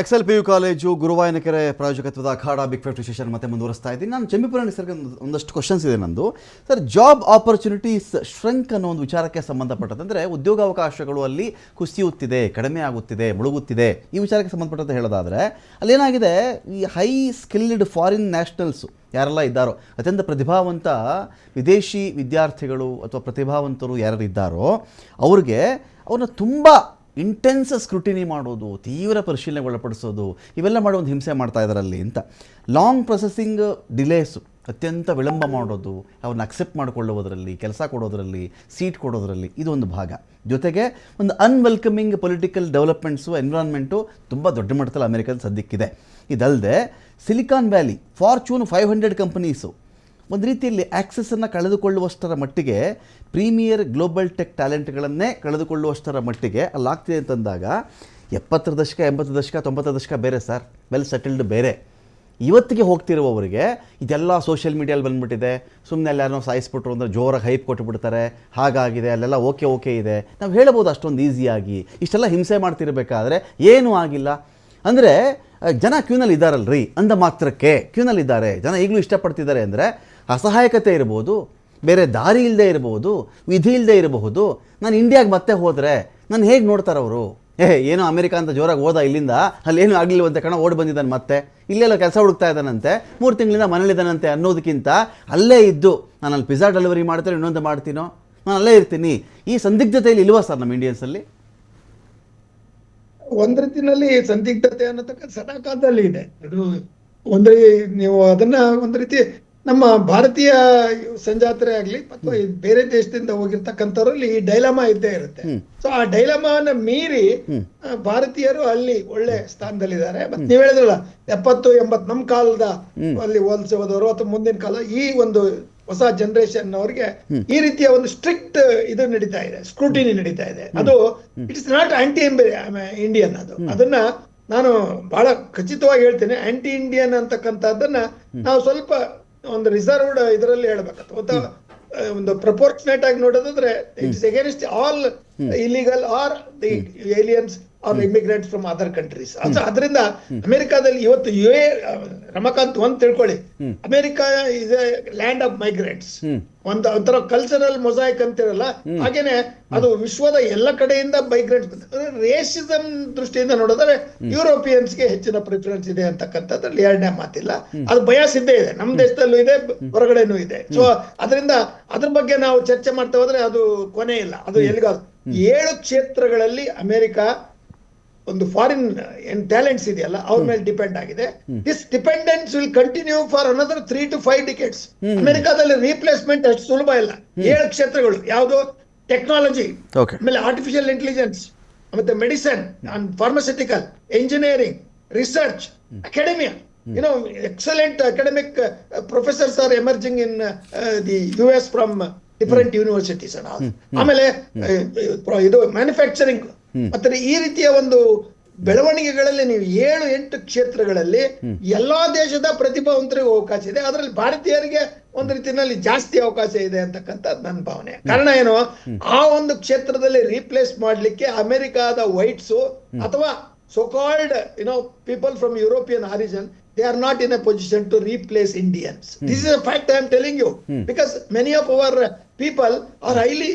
XLPU college Guruvayanakere ಪ್ರಾಯೋಜಕತ್ವದ ಅಖಾಡ big 50 session ಮತ್ತೆ ಮುಂದುವರಿಸ್ತಾ ಇದ್ದೀನಿ. ನಾನು ಚಂಬಿಪುರಾಣಿ ಸರ್ಗೆ ಒಂದಷ್ಟು ಕ್ವಶನ್ಸ್ ಇದೆ ನಂದು. ಸರ್, ಜಾಬ್ ಆಪರ್ಚುನಿಟೀಸ್ ಶ್ರಂಕ್ ಅನ್ನೋ ಒಂದು ವಿಚಾರಕ್ಕೆ ಸಂಬಂಧಪಟ್ಟಂತೆ, ಅಂದರೆ ಉದ್ಯೋಗಾವಕಾಶಗಳು ಅಲ್ಲಿ ಕುಸಿಯುತ್ತಿದೆ, ಕಡಿಮೆ ಆಗುತ್ತಿದೆ, ಮುಳುಗುತ್ತಿದೆ, ಈ ವಿಚಾರಕ್ಕೆ ಸಂಬಂಧಪಟ್ಟಂತೆ ಹೇಳೋದಾದರೆ ಅಲ್ಲೇನಾಗಿದೆ, ಈ ಹೈ ಸ್ಕಿಲ್ಡ್ ಫಾರಿನ್ ನ್ಯಾಷನಲ್ಸು ಯಾರೆಲ್ಲ ಇದ್ದಾರೋ, ಅತ್ಯಂತ ಪ್ರತಿಭಾವಂತ ವಿದೇಶಿ ವಿದ್ಯಾರ್ಥಿಗಳು ಅಥವಾ ಪ್ರತಿಭಾವಂತರು ಯಾರು ಇದ್ದಾರೋ ಅವ್ರಿಗೆ ಅವ್ರನ್ನ ತುಂಬ ಇಂಟೆನ್ಸ್ ಸ್ಕ್ರೂಟಿನಿ ಮಾಡೋದು, ತೀವ್ರ ಪರಿಶೀಲನೆಗೆ ಒಳಪಡಿಸೋದು, ಇವೆಲ್ಲ ಮಾಡೋ ಒಂದು ಹಿಂಸೆ ಮಾಡ್ತಾ ಇದ್ದಾರಲ್ಲಿ ಅಂತ. ಲಾಂಗ್ ಪ್ರೊಸೆಸಿಂಗ್ ಡಿಲೇಸು, ಅತ್ಯಂತ ವಿಳಂಬ ಮಾಡೋದು, ಅವ್ರನ್ನ ಅಕ್ಸೆಪ್ಟ್ ಮಾಡಿಕೊಳ್ಳುವುದರಲ್ಲಿ, ಕೆಲಸ ಕೊಡೋದರಲ್ಲಿ, ಸೀಟ್ ಕೊಡೋದರಲ್ಲಿ ಇದೊಂದು ಭಾಗ. ಜೊತೆಗೆ ಒಂದು ಅನ್ವೆಲ್ಕಮಿಂಗ್ ಪೊಲಿಟಿಕಲ್ ಡೆವಲಪ್ಮೆಂಟ್ಸು, ಎನ್ವಿರಾನ್ಮೆಂಟು ತುಂಬ ದೊಡ್ಡ ಮಟ್ಟದಲ್ಲಿ ಅಮೆರಿಕದಲ್ಲಿ ಸದ್ಯಕ್ಕಿದೆ. ಇದಲ್ಲದೆ ಸಿಲಿಕಾನ್ ವ್ಯಾಲಿ, ಫಾರ್ಚೂನ್ 500 ಕಂಪನೀಸು ಒಂದು ರೀತಿಯಲ್ಲಿ ಆ್ಯಕ್ಸೆಸನ್ನು ಕಳೆದುಕೊಳ್ಳುವಷ್ಟರ ಮಟ್ಟಿಗೆ, ಪ್ರೀಮಿಯರ್ ಗ್ಲೋಬಲ್ ಟೆಕ್ ಟ್ಯಾಲೆಂಟ್ಗಳನ್ನೇ ಕಳೆದುಕೊಳ್ಳುವಷ್ಟರ ಮಟ್ಟಿಗೆ ಅಲ್ಲಾಗ್ತಿದೆ ಅಂತಂದಾಗ 70ರ ದಶಕ, 80ರ ದಶಕ, 90ರ ದಶಕ ಬೇರೆ ಸರ್, ವೆಲ್ ಸೆಟಲ್ಡ್ ಬೇರೆ. ಇವತ್ತಿಗೆ ಹೋಗ್ತಿರುವವರಿಗೆ ಇದೆಲ್ಲ ಸೋಷಿಯಲ್ ಮೀಡಿಯಲ್ಲಿ ಬಂದುಬಿಟ್ಟಿದೆ. ಸುಮ್ಮನೆ ಎಲ್ಲಾರನ್ನೋ ಸಾಯಿಸ್ಬಿಟ್ರು ಅಂದರೆ ಜೋರಾಗಿ ಹೈಪ್ ಕೊಟ್ಟುಬಿಡ್ತಾರೆ, ಹಾಗಾಗಿದೆ, ಅಲ್ಲೆಲ್ಲ ಓಕೆ ಇದೆ, ನಾವು ಹೇಳ್ಬೋದು ಅಷ್ಟೊಂದು ಈಸಿಯಾಗಿ. ಇಷ್ಟೆಲ್ಲ ಹಿಂಸೆ ಮಾಡ್ತಿರ್ಬೇಕಾದ್ರೆ ಏನೂ ಆಗಿಲ್ಲ ಅಂದರೆ ಜನ ಕ್ಯೂನಲ್ಲಿ ಇದ್ದಾರಲ್ರಿ ಅಂದ ಮಾತ್ರಕ್ಕೆ ಕ್ಯೂನಲ್ಲಿದ್ದಾರೆ, ಜನ ಈಗಲೂ ಇಷ್ಟಪಡ್ತಿದ್ದಾರೆ ಅಂದರೆ ಅಸಹಾಯಕತೆ ಇರ್ಬೋದು, ಬೇರೆ ದಾರಿ ಇಲ್ಲದೆ ಇರ್ಬೋದು, ವಿಧಿ ಇಲ್ಲದೆ ಇರಬಹುದು. ನಾನು ಇಂಡಿಯಾಗೆ ಮತ್ತೆ ಹೋದರೆ ನಾನು ಹೇಗೆ ನೋಡ್ತಾರೆ ಅವರು? ಏನೋ ಅಮೆರಿಕ ಅಂತ ಜೋರಾಗಿ ಹೋದ, ಇಲ್ಲಿಂದ ಅಲ್ಲೇನು ಆಗಲಿಲ್ಲವಂತೆ ಕಣ, ಓಡಿ ಬಂದಿದ್ದಾನೆ, ಮತ್ತೆ ಇಲ್ಲೆಲ್ಲ ಕೆಲಸ ಹುಡುಕ್ತಾ ಇದ್ದಾನಂತೆ, 3 ತಿಂಗಳಿಂದ ಮನೇಲಿದ್ದಾನಂತೆ ಅನ್ನೋದಕ್ಕಿಂತ ಅಲ್ಲೇ ಇದ್ದು ನಾನು ಅಲ್ಲಿ ಪಿಜ್ಜಾ ಡೆಲಿವರಿ ಮಾಡ್ತೀನಿ, ಇನ್ನೊಂದು ಮಾಡ್ತೀನೋ, ನಾನು ಅಲ್ಲೇ ಇರ್ತೀನಿ, ಈ ಸಂದಿಗ್ಧತೆಯಲ್ಲಿ ಇಲ್ವಾ ಸರ್ ನಮ್ಮ ಇಂಡಿಯನ್ಸಲ್ಲಿ? ಒಂದ್ ರೀತಿನಲ್ಲಿ ಸಂದಿಗ್ಧತೆ ಅನ್ನತಕ್ಕ ಸದಾಕಾಲದಲ್ಲಿ ಇದೆ. ಅದು ಒಂದು ನೀವು ಅದನ್ನ ಒಂದ್ ರೀತಿ ನಮ್ಮ ಭಾರತೀಯ ಸಂಜಾತರೆ ಆಗ್ಲಿ ಅಥವಾ ಬೇರೆ ದೇಶದಿಂದ ಹೋಗಿರ್ತಕ್ಕಂಥವ್ರಲ್ಲಿ ಈ ಡೈಲಮಾ ಇದ್ದೇ ಇರುತ್ತೆ. ಸೊ ಆ ಡೈಲಮಾನ ಮೀರಿ ಭಾರತೀಯರು ಅಲ್ಲಿ ಒಳ್ಳೆ ಸ್ಥಾನದಲ್ಲಿದ್ದಾರೆ. ಮತ್ತೆ ನೀವ್ ಹೇಳಿದ್ರಲ್ಲ 70-80 ನಮ್ ಕಾಲದ ಅಲ್ಲಿ ಹೋಲಿಸಿ ಹೋದವರು ಅಥವಾ ಮುಂದಿನ ಕಾಲ, ಈ ಒಂದು ಹೊಸ ಜನರೇಷನ್ ಅವ್ರಿಗೆ ಈ ರೀತಿಯ ಒಂದು ಸ್ಟ್ರಿಕ್ಟ್ ಇದು ನಡೀತಾ ಇದೆ, ಸ್ಕ್ರೂಟಿನಿ ನಡೀತಾ ಇದೆ. ಅದು ಇಟ್ಸ್ ನಾಟ್ ಆಂಟಿ ಇಂಡಿಯನ್. ಅದನ್ನ ನಾನು ಬಹಳ ಖಚಿತವಾಗಿ ಹೇಳ್ತೇನೆ. ಆಂಟಿ ಇಂಡಿಯನ್ ಅಂತಕ್ಕಂಥದ್ದನ್ನ ನಾವು ಸ್ವಲ್ಪ ಒಂದು ರಿಸರ್ವ್ಡ್ ಇದರಲ್ಲಿ ಹೇಳ್ಬೇಕು. ಒಂದು ಪ್ರಪೋರ್ಷನೇಟ್ ಆಗಿ ನೋಡೋದಾದ್ರೆ it's against all illegal or the aliens or immigrants from other countries. ಅದರಿಂದ ಅಮೆರಿಕಾದಲ್ಲಿ ಇವತ್ತು ರಮಾಕಾಂತ್ ಒಂದ್ ತಿಳ್ಕೊಳ್ಳಿ, America is a land of migrants. ಒಂಥರ ಕಲ್ಚರಲ್ ಮೊಸಾಯಿಕ್ ಅಂತಿರಲ್ಲ, ಹಾಗೇನೆ ಅದು ವಿಶ್ವದ ಎಲ್ಲ ಕಡೆಯಿಂದ ಮೈಗ್ರೆಂಟ್ಸ್. ರೇಸಿಸಮ್ ದೃಷ್ಟಿಯಿಂದ ನೋಡಿದ್ರೆ ಯುರೋಪಿಯನ್ಸ್ಗೆ ಹೆಚ್ಚಿನ ಪ್ರಿಫರೆನ್ಸ್ ಇದೆ ಅಂತಕ್ಕಂಥದ್ರಲ್ಲಿ ಎರಡನೇ ಮಾತಿಲ್ಲ. ಅದು ಬಯಾಸ್ ಇದ್ದೇ ಇದೆ, ನಮ್ಮ ದೇಶದಲ್ಲೂ ಇದೆ, ಹೊರಗಡೆನೂ ಇದೆ. ಸೊ ಅದರಿಂದ ಅದ್ರ ಬಗ್ಗೆ ನಾವು ಚರ್ಚೆ ಮಾಡ್ತಾ ಹೋದ್ರೆ ಅದು ಕೊನೆ ಇಲ್ಲ. ಅದು ಎಲ್ಲಿಗಾದ್ರು 7 ಕ್ಷೇತ್ರಗಳಲ್ಲಿ ಅಮೆರಿಕ ಒಂದು ಫಾರಿನ್ ಏನ್ ಟ್ಯಾಲೆಂಟ್ಸ್ ಇದೆಯಲ್ಲ ಅವ್ರ ಮೇಲೆ ಡಿಪೆಂಡ್ ಆಗಿದೆ. This dependence will continue for another 3 to 5 decades. ಅಮೆರಿಕಾದಲ್ಲಿ ರೀಪ್ಲೇಸ್ಮೆಂಟ್ ಅಷ್ಟು ಸುಲಭ ಇಲ್ಲ. 7 ಕ್ಷೇತ್ರಗಳು ಯಾವುದು? ಟೆಕ್ನಾಲಜಿ, ಆಮೇಲೆ ಆರ್ಟಿಫಿಷಿಯಲ್ ಇಂಟೆಲಿಜೆನ್ಸ್, ಮತ್ತೆ medicine and pharmaceutical, engineering, research, academia. Excellent academic professors are emerging in the US from different universities. ಆಮೇಲೆ ಇದು ಮ್ಯಾನುಫ್ಯಾಕ್ಚರಿಂಗ್. ಮತ್ತೆ ಈ ರೀತಿಯ ಒಂದು ಬೆಳವಣಿಗೆಗಳಲ್ಲಿ ನೀವು 7-8 ಕ್ಷೇತ್ರಗಳಲ್ಲಿ ಎಲ್ಲಾ ದೇಶದ ಪ್ರತಿಭಾವಂತರಿಗೆ ಅವಕಾಶ ಇದೆ. ಅದರಲ್ಲಿ ಭಾರತೀಯರಿಗೆ ಒಂದು ರೀತಿಯಲ್ಲಿ ಜಾಸ್ತಿ ಅವಕಾಶ ಇದೆ ಅಂತಕ್ಕಂಥದ್ದು ನನ್ನ ಭಾವನೆ. ಕಾರಣ ಏನು? ಆ ಒಂದು ಕ್ಷೇತ್ರದಲ್ಲಿ ರೀಪ್ಲೇಸ್ ಮಾಡ್ಲಿಕ್ಕೆ ಅಮೆರಿಕಾದ ವೈಟ್ಸು ಅಥವಾ so-called people from European origin, they are not in a position to replace Indians. This is a fact I am telling you, because many of our people are highly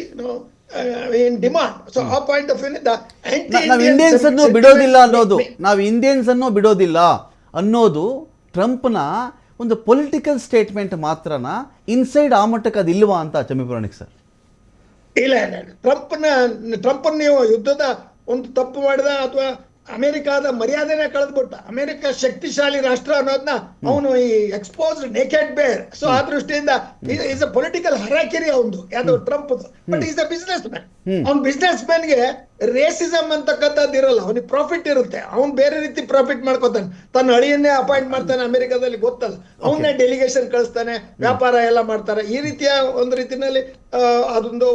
in demand. So our point of view is that ನಾವು Indians ಅನ್ನು ಬಿಡೋದಿಲ್ಲ ಅನ್ನೋದು, ನಾವು Indians ಅನ್ನು ಬಿಡೋದಿಲ್ಲ ಅನ್ನೋದು ಟ್ರಂಪ್ನ ಒಂದು political statement ಮಾತ್ರನಾ? Inside ಆ ಮಟ್ಟಕ್ಕೆ ಅದಿಲ್ವಾ ಅಂತ ಚಂಬಿಪುರಾಣಿಕ್ ಸರ್? ಇಲ್ಲ, ಟ್ರಂಪ್ ನೀವು ಯುದ್ಧದ ಒಂದು ತಪ್ಪು ಮಾಡಿದ ಅಥವಾ ಅಮೆರಿಕಾದ ಮರ್ಯಾದೆನೇ ಕಳೆದ್ಬಿಟ್ಟ. ಅಮೆರಿಕ ಶಕ್ತಿಶಾಲಿ ರಾಷ್ಟ್ರ ಅನ್ನೋದನ್ನ ಅವನು ಈ ಎಕ್ಸ್ಪೋಸ್ಡ್ ನೇಕೆಡ್ ಬೇರ್. ಸೊ ಆ ದೃಷ್ಟಿಯಿಂದ ಈಸ್ ಅ ಪೊಲಿಟಿಕಲ್ ಹರಾಕಿರಿ ಅವನು, ಯಾವುದು Trump. But is a business man. ಅವ್ನ್ ಬಿಸ್ನೆಸ್ ಮ್ಯಾನ್ಗೆ ರೇಸಿಸಮ್ ಅಂತಕ್ಕಂಥದ್ದು ಇರಲ್ಲ, ಅವನಿಗೆ ಪ್ರಾಫಿಟ್ ಇರುತ್ತೆ. ಅವ್ನು ಬೇರೆ ರೀತಿ ಪ್ರಾಫಿಟ್ ಮಾಡ್ಕೋತಾನೆ. ತನ್ನ ಅಳಿಯನ್ನೇ ಅಪಾಯಿಂಟ್ ಮಾಡ್ತಾನೆ, ಅಮೆರಿಕಾದಲ್ಲಿ ಗೊತ್ತಲ್ಲ, ಅವನ್ನೇ ಡೆಲಿಗೇಷನ್ ಕಳಿಸ್ತಾನೆ, ವ್ಯಾಪಾರ ಎಲ್ಲ ಮಾಡ್ತಾರೆ. ಈ ರೀತಿಯ ಒಂದು ರೀತಿನಲ್ಲಿ ಅದೊಂದು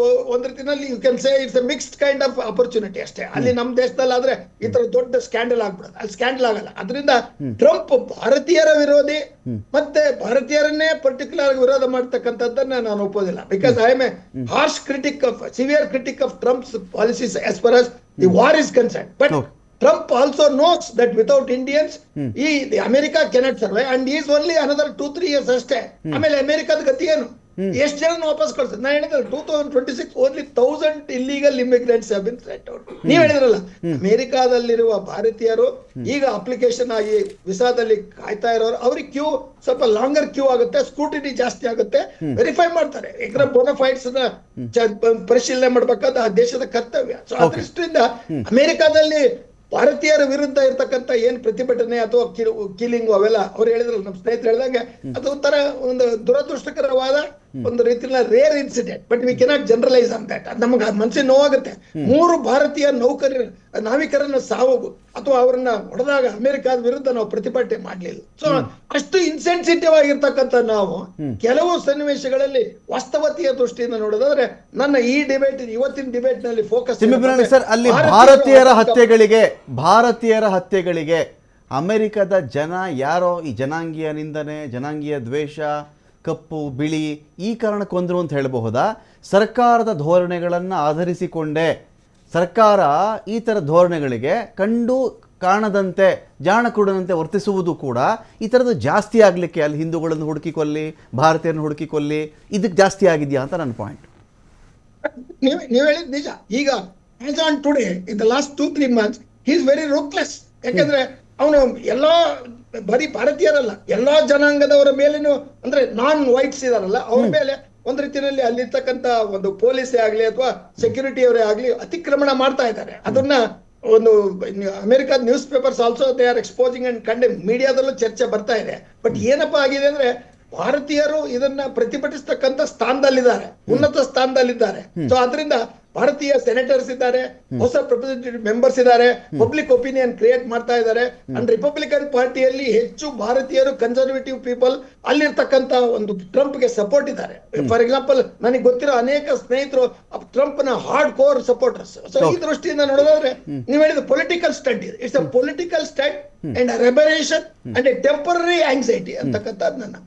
ರೀತಿನಲ್ಲಿ you can say it's a mixed kind of opportunity ಅಷ್ಟೇ. ಅಲ್ಲಿ ನಮ್ಮ ದೇಶದಲ್ಲಿ ಆದ್ರೆ ಈ ತರ ದೊಡ್ಡ ಸ್ಕ್ಯಾಂಡಲ್ ಆಗ್ಬಿಡೋದು, ಅಲ್ಲಿ ಸ್ಕ್ಯಾಂಡಲ್ ಆಗಲ್ಲ. ಅದರಿಂದ ಟ್ರಂಪ್ ಭಾರತೀಯರ ವಿರೋಧಿ ಮತ್ತೆ ಭಾರತೀಯರನ್ನೇ ಪರ್ಟಿಕ್ಯುಲರ್ ಆಗಿ ವಿರೋಧ ಮಾಡ್ತಕ್ಕಂಥದ್ದನ್ನ ನಾನು ಒಪ್ಪೋದಿಲ್ಲ. Because I am a harsh critic of severe critic of Trump's policies as far as the war is concerned. But Trump also knows that without Indians, the America cannot survive, and he is only another 2-3 years ಅಷ್ಟೇ. ಆಮೇಲೆ ಅಮೆರಿಕದ ಗತಿ ಏನು? ಎಷ್ಟು ಜನ ವಾಪಸ್ ಕಳ್ಸ? ನಾ ಹೇಳಿದ್ರೆ 2026 only 1000 illegal immigrants have been set out. ನೀವ್ ಹೇಳಿದ್ರಲ್ಲ, ಅಮೆರಿಕಾದಲ್ಲಿರುವ ಭಾರತೀಯರು ಈಗ ಅಪ್ಲಿಕೇಶನ್ ಆಗಿ ವಿಸಾದಲ್ಲಿ ಕಾಯ್ತಾ ಇರೋರು, ಅವ್ರಿಗೆ ಕ್ಯೂ ಸ್ವಲ್ಪ ಲಾಂಗರ್ ಕ್ಯೂ ಆಗುತ್ತೆ, ಸ್ಕ್ರೂಟಿನಿ ಜಾಸ್ತಿ ಆಗುತ್ತೆ, ವೆರಿಫೈ ಮಾಡ್ತಾರೆ. ಯಾಕಂದ್ರೆ ಬೋನಫೈಡ್ಸ್ ಪರಿಶೀಲನೆ ಮಾಡ್ಬೇಕಾದ ಆ ದೇಶದ ಕರ್ತವ್ಯ. ಸೊ ಅದೃಷ್ಟಿಯಿಂದ ಅಮೆರಿಕಾದಲ್ಲಿ ಭಾರತೀಯರ ವಿರುದ್ಧ ಇರ್ತಕ್ಕಂಥ ಏನ್ ಪ್ರತಿಭಟನೆ ಅಥವಾ ಕಿಲಿಂಗ್ ಅವೆಲ್ಲ ಅವ್ರು ಹೇಳಿದ್ರಲ್ಲ, ನಮ್ಮ ಸ್ನೇಹಿತರು ಹೇಳಿದಂಗೆ ಅದು ಒಂಥರ ಒಂದು ದುರದೃಷ್ಟಕರವಾದ ಒಂದು ರೀತಿಯ rare incident, but we cannot generalize on that. ನಮ್ಗೆ ಮನಸ್ಸಿಗೆ ನೋವಾಗುತ್ತೆ. 3 ಭಾರತೀಯ ನಾವಿಕರನ್ನ ಸಾವು ಅಥವಾ ಅವರನ್ನ ಹೊಡೆದಾಗ ಅಮೆರಿಕಾದ ವಿರುದ್ಧ ನಾವು ಪ್ರತಿಭಟನೆ ಮಾಡ್ಲಿಲ್ಲ. ಸೊ ಅಷ್ಟು ಇನ್ಸೆನ್ಸಿಟಿವ್ ಆಗಿರ್ತಕ್ಕಂಥ ನಾವು ಕೆಲವು ಸನ್ನಿವೇಶಗಳಲ್ಲಿ ವಾಸ್ತವತೆಯ ದೃಷ್ಟಿಯಿಂದ ನೋಡೋದಾದ್ರೆ ನನ್ನ ಈ ಡಿಬೇಟ್, ಇವತ್ತಿನ ಡಿಬೇಟ್ ನಲ್ಲಿ ಫೋಕಸ್ ಸರ್, ಅಲ್ಲಿ ಭಾರತೀಯರ ಹತ್ಯೆಗಳಿಗೆ ಅಮೆರಿಕದ ಜನ ಯಾರೋ ಈ ಜನಾಂಗೀಯ ನಿಂದನೆ, ಜನಾಂಗೀಯ ದ್ವೇಷ, ಕಪ್ಪು ಬಿಳಿ ಈ ಕಾರಣಕ್ಕೊಂದ್ರು ಅಂತ ಹೇಳಬಹುದಾ? ಸರ್ಕಾರದ ಧೋರಣೆಗಳನ್ನು ಆಧರಿಸಿಕೊಂಡೇ ಸರ್ಕಾರ ಈ ಥರ ಧೋರಣೆಗಳಿಗೆ ಕಂಡು ಕಾಣದಂತೆ ಜಾಣಕುರುಡನಂತೆ ವರ್ತಿಸುವುದು ಕೂಡ ಈ ಥರದ್ದು ಜಾಸ್ತಿ ಆಗಲಿಕ್ಕೆ, ಅಲ್ಲಿ ಹಿಂದೂಗಳನ್ನು ಹುಡುಕಿಕೊಲ್ಲಿ, ಭಾರತೀಯರನ್ನು ಹುಡುಕಿಕೊಲ್ಲಿ, ಇದಕ್ಕೆ ಜಾಸ್ತಿ ಆಗಿದೆಯಾ ಅಂತ ನನ್ನ ಪಾಯಿಂಟ್. ನೀವು ಹೇಳಿದ್ ನಿಜ. ಈಗ as on today in the last 2-3 months he is very ruthless. ಯಾಕಂದ್ರೆ ಅವನು ಎಲ್ಲಾ ಬರೀ ಭಾರತೀಯರಲ್ಲ, ಎಲ್ಲಾ ಜನಾಂಗದವರ ಮೇಲೇನು, ಅಂದ್ರೆ ನಾನ್ ವೈಟ್ಸ್ ಇದಾರಲ್ಲ ಅವ್ರ ಮೇಲೆ ಒಂದ್ ರೀತಿಯಲ್ಲಿ ಅಲ್ಲಿರ್ತಕ್ಕಂಥ ಒಂದು ಪೊಲೀಸೇ ಆಗ್ಲಿ ಅಥವಾ ಸೆಕ್ಯೂರಿಟಿ ಅವರೇ ಆಗ್ಲಿ ಅತಿಕ್ರಮಣ ಮಾಡ್ತಾ ಇದ್ದಾರೆ. ಅದನ್ನ ಒಂದು ಅಮೆರಿಕದ newspapers also they are exposing and condemn. ಮೀಡಿಯಾದಲ್ಲೂ ಚರ್ಚೆ ಬರ್ತಾ ಇದೆ. ಬಟ್ ಏನಪ್ಪಾ ಆಗಿದೆ ಅಂದ್ರೆ ಭಾರತೀಯರು ಇದನ್ನ ಪ್ರತಿಭಟಿಸ್ತಕ್ಕಂಥ ಸ್ಥಾನದಲ್ಲಿದ್ದಾರೆ, ಉನ್ನತ ಸ್ಥಾನದಲ್ಲಿದ್ದಾರೆ. ಸೊ ಅದರಿಂದ ಭಾರತೀಯ ಸೆನೆಟರ್ಸ್ ಇದ್ದಾರೆ, ಹೊಸ ರೆಪ್ರೆಸೆಂಟೇಟಿವ್ ಮೆಂಬರ್ಸ್ ಇದ್ದಾರೆ, ಪಬ್ಲಿಕ್ ಒಪಿನಿಯನ್ ಕ್ರಿಯೇಟ್ ಮಾಡ್ತಾ ಇದ್ದಾರೆ. ಅಂಡ್ ರಿಪಬ್ಲಿಕನ್ ಪಾರ್ಟಿಯಲ್ಲಿ ಹೆಚ್ಚು ಭಾರತೀಯರು, ಕನ್ಸರ್ವೇಟಿವ್ ಪೀಪಲ್ ಅಲ್ಲಿರ್ತಕ್ಕಂಥ ಒಂದು ಟ್ರಂಪ್ ಗೆ ಸಪೋರ್ಟ್ ಇದ್ದಾರೆ. ಫಾರ್ ಎಕ್ಸಾಂಪಲ್, ನನಗೆ ಗೊತ್ತಿರೋ ಅನೇಕ ಸ್ನೇಹಿತರು ಟ್ರಂಪ್ ನ ಹಾರ್ಡ್ ಕೋರ್ ಸಪೋರ್ಟರ್ಸ್. ಸೊ ಈ ದೃಷ್ಟಿಯಿಂದ ನೋಡೋದಾದ್ರೆ ನೀವು ಹೇಳಿದ ಪೊಲಿಟಿಕಲ್ ಸ್ಟಂಟ್ ಇದೆ. It's a political stunt and reparation and a temporary anxiety ಅಂತಕ್ಕಂಥದ್ದು ನನ್ನ